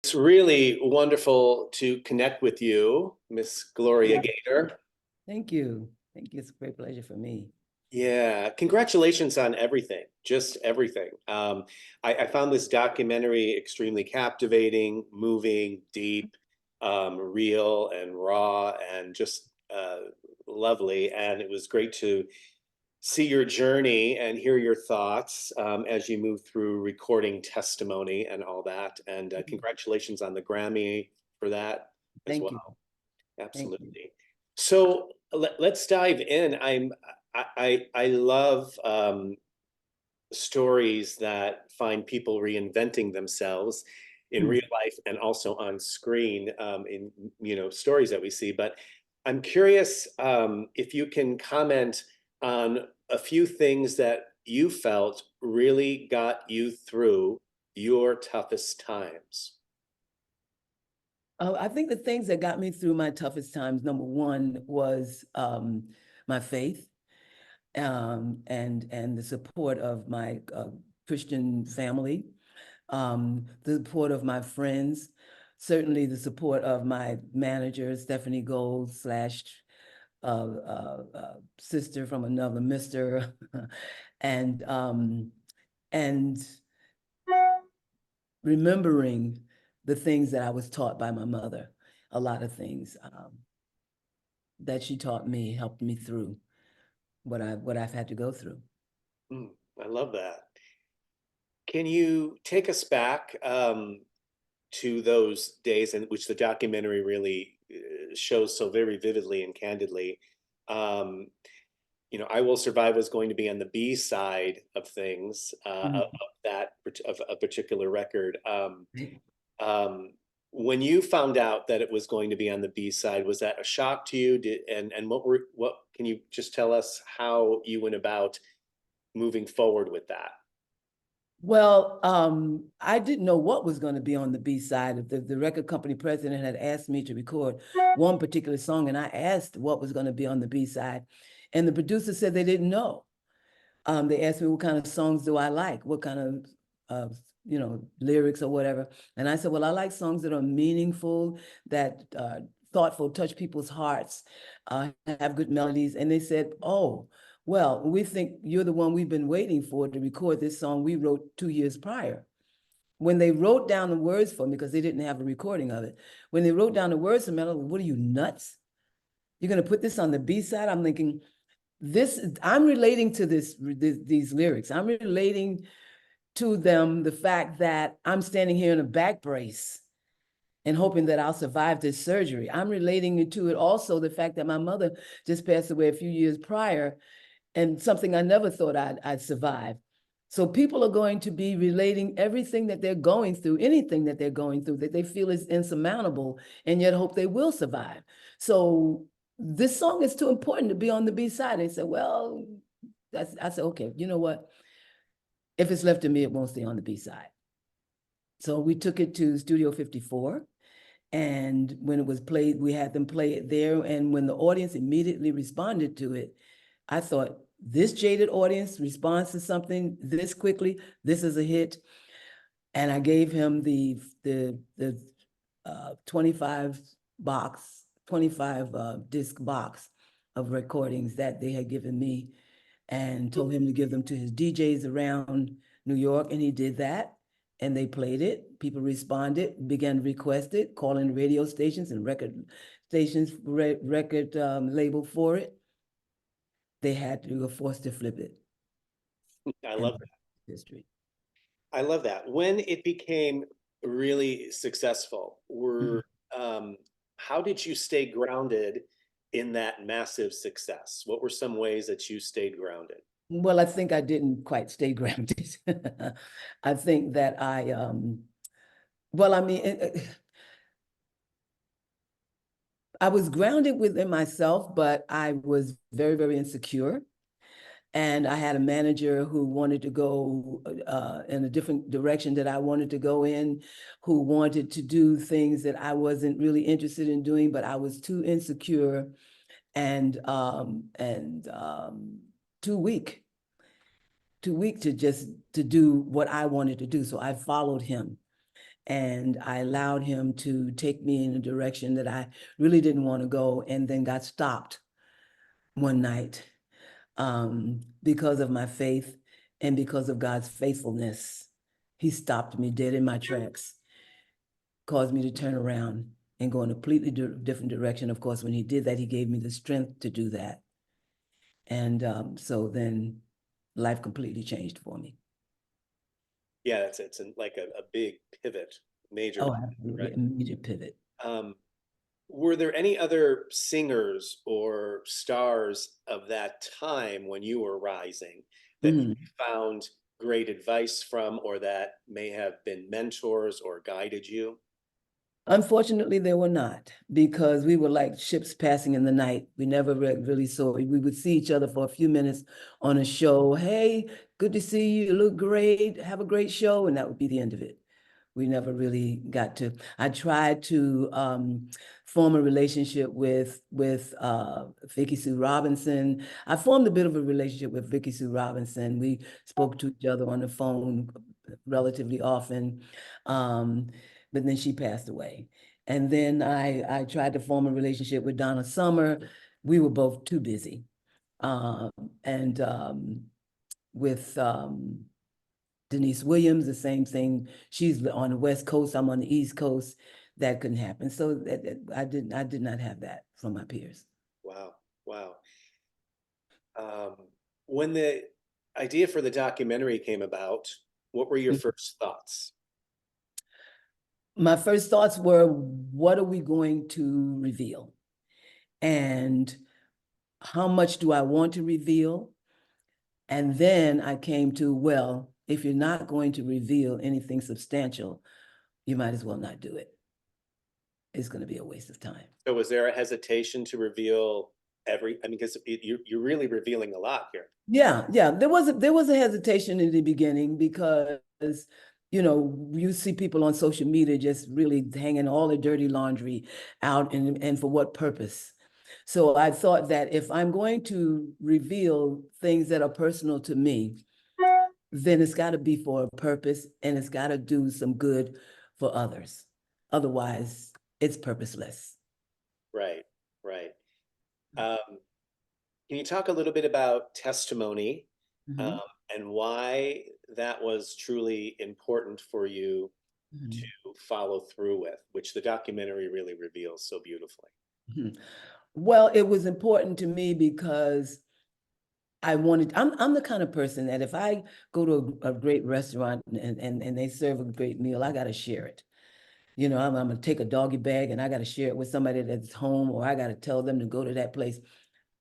It's really wonderful to connect with you, Miss Gloria Gaynor. Thank you. Thank you. It's a great pleasure for me. Yeah, congratulations on everything, just everything. I found this documentary extremely captivating, moving, deep, real and raw, and just lovely. And it was great to see your journey and hear your thoughts as you move through recording testimony and all that. And congratulations on the Grammy for that as Thank you. well. Thank you. Absolutely. So let's dive in. I love stories that find people reinventing themselves in real life and also on screen in stories that we see. But I'm curious if you can comment on a few things that you felt really got you through your toughest times. I think the things that got me through my toughest times, number one was my faith and the support of my Christian family, the support of my friends, certainly the support of my manager, Stephanie Gold slash sister from another mister, and and remembering the things that I was taught by my mother, a lot of things that she taught me, helped me through what I've had to go through. I love that. Can you take us back to those days in which the documentary really shows so very vividly and candidly? Um, I Will Survive was going to be on the B side of things of that of a particular record. Um, when you found out that it was going to be on the B side, was that a shock to you? And what can you just tell us how you went about moving forward with that? Well, I didn't know what was going to be on the B side. The record company president had asked me to record one particular song, and I asked what was going to be on the B side, and the producer said they didn't know. They asked me what kind of songs do I like, what kind of lyrics or whatever, and I said, well, I like songs that are meaningful, that thoughtful, touch people's hearts, have good melodies, and they said, oh. Well, we think you're the one we've been waiting for to record this song we wrote 2 years prior. When they wrote down the words for me, because they didn't have a recording of it, when they wrote down the words for me, I was like, what are you, nuts? You're going to put this on the B side? I'm thinking, I'm relating to these lyrics. I'm relating to them the fact that I'm standing here in a back brace and hoping that I'll survive this surgery. I'm relating to it also the fact that my mother just passed away a few years prior, and something I never thought I'd survive. So people are going to be relating everything that they're going through, anything that they're going through that they feel is insurmountable, and yet hope they will survive. So this song is too important to be on the B side. They said, well, I said, okay, you know what? If it's left to me, it won't stay on the B side. So we took it to Studio 54. And when it was played, we had them play it there. And when the audience immediately responded to it, I thought, this jaded audience responds to something this quickly, this is a hit. And I gave him the 25 disc box of recordings that they had given me, and told him to give them to his DJs around New York, and he did that. And they played it. People responded, began to request it, calling radio stations and record stations, record label for it. They were forced to flip it. I love that. History. I love that. When it became really successful, how did you stay grounded in that massive success? What were some ways that you stayed grounded? Well, I think I didn't quite stay grounded. I think that well, I mean, I was grounded within myself, but I was very, very insecure. And I had a manager who wanted to go in a different direction that I wanted to go in, who wanted to do things that I wasn't really interested in doing, but I was too insecure and too weak to just to do what I wanted to do. So I followed him. And I allowed him to take me in a direction that I really didn't want to go, and then got stopped one night because of my faith and because of God's faithfulness. He stopped me dead in my tracks, caused me to turn around and go in a completely different direction. Of course, when he did that, he gave me the strength to do that. And so then life completely changed for me. Yeah, it's like a big pivot, major, Oh, absolutely. right? A major pivot. Um, were there any other singers or stars of that time when you were rising that you Mhm. found great advice from, or that may have been mentors or guided you? Unfortunately, they were not, because we were like ships passing in the night. We never really saw. We would see each other for a few minutes on a show. Hey, good to see you. You look great. Have a great show. And that would be the end of it. We never really got to. I tried to form a relationship with Vicky Sue Robinson. I formed a bit of a relationship with Vicky Sue Robinson. We spoke to each other on the phone relatively often. But then she passed away. And then I tried to form a relationship with Donna Summer. We were both too busy. Um, and with Denise Williams, the same thing. She's on the West Coast, I'm on the East Coast. That couldn't happen. So I did not have that from my peers. Wow, wow. Um, when the idea for the documentary came about, what were your first thoughts? My first thoughts were, what are we going to reveal? And how much do I want to reveal? And then I came to, well, if you're not going to reveal anything substantial, you might as well not do it. It's going to be a waste of time. So was there a hesitation to reveal I mean, because you're really revealing a lot here. Yeah, yeah. There was a hesitation in the beginning because, you see people on social media just really hanging all the dirty laundry out, and for what purpose? So I thought that if I'm going to reveal things that are personal to me, then it's got to be for a purpose, and it's got to do some good for others. Otherwise, it's purposeless. Right, right. Um, can you talk a little bit about testimony, um, Mhm. and why that was truly important for you Mhm. to follow through with, which the documentary really reveals so beautifully? Mhm. Well, it was important to me because I'm the kind of person that if I go to a great restaurant and they serve a great meal, I got to share it. I'm gonna take a doggy bag and I got to share it with somebody that's home, or I got to tell them to go to that place.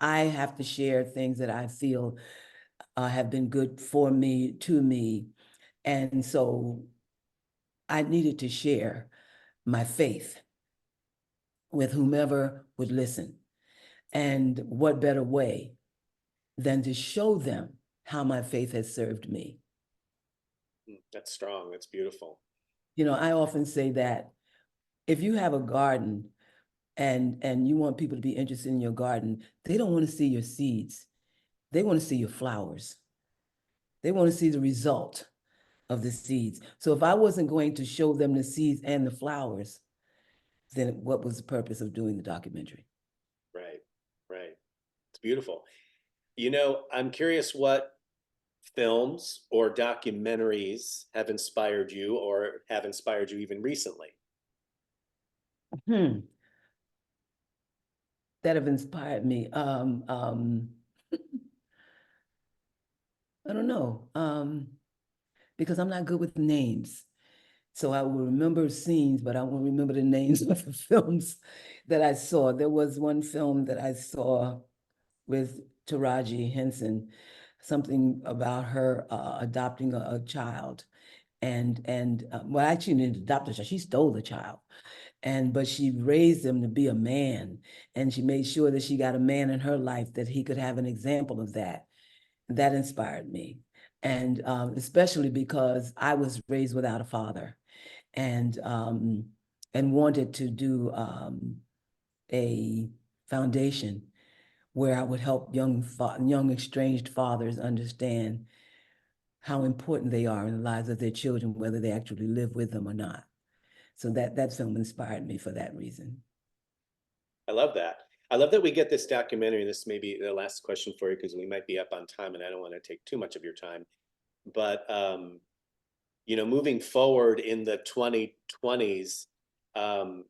I have to share things that I feel have been good for me, to me. And so I needed to share my faith with whomever would listen. And what better way than to show them how my faith has served me? That's strong. That's beautiful. I often say that if you have a garden and you want people to be interested in your garden, they don't want to see your seeds. They want to see your flowers. They want to see the result of the seeds. So if I wasn't going to show them the seeds and the flowers, then what was the purpose of doing the documentary? Right, right. It's beautiful. I'm curious what films or documentaries have inspired you or have inspired you even recently. Hmm. That have inspired me. I don't know. Because I'm not good with names. So I will remember scenes, but I won't remember the names of the films that I saw. There was one film that I saw with Taraji Henson, something about her adopting a child. Well, actually, didn't adopt a child. She stole the child, but she raised him to be a man, and she made sure that she got a man in her life that he could have an example of that. That inspired me, and especially because I was raised without a father, and um, and wanted to do a foundation where I would help young estranged fathers understand how important they are in the lives of their children, whether they actually live with them or not. So that film inspired me for that reason. I love that. I love that we get this documentary. This may be the last question for you because we might be up on time and I don't want to take too much of your time. But you know, moving forward in the 2020s, um,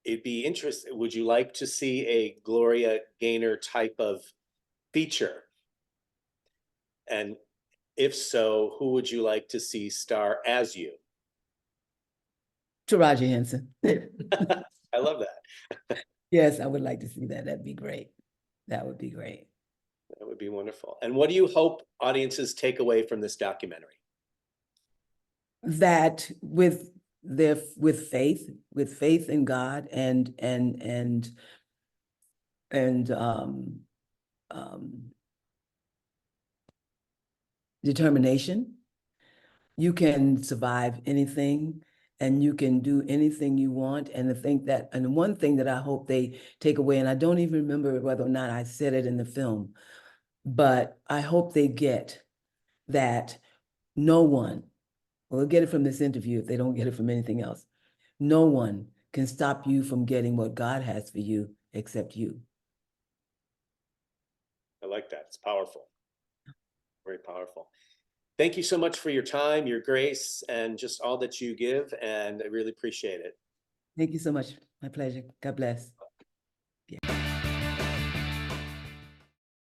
it'd be interesting. Would you like to see a Gloria Gaynor type of feature? And if so, who would you like to see star as you? Taraji Henson. I love that. Yes, I would like to see that. That'd be great. That would be great. That would be wonderful. And what do you hope audiences take away from this documentary? That with faith in God and determination, you can survive anything and you can do anything you want. And one thing that I hope they take away, and I don't even remember whether or not I said it in the film, but I hope they get that no one, well, they'll get it from this interview if they don't get it from anything else. No one can stop you from getting what God has for you except you. I like that. It's powerful. Very powerful. Thank you so much for your time, your grace, and just all that you give. And I really appreciate it. Thank you so much. My pleasure. God bless.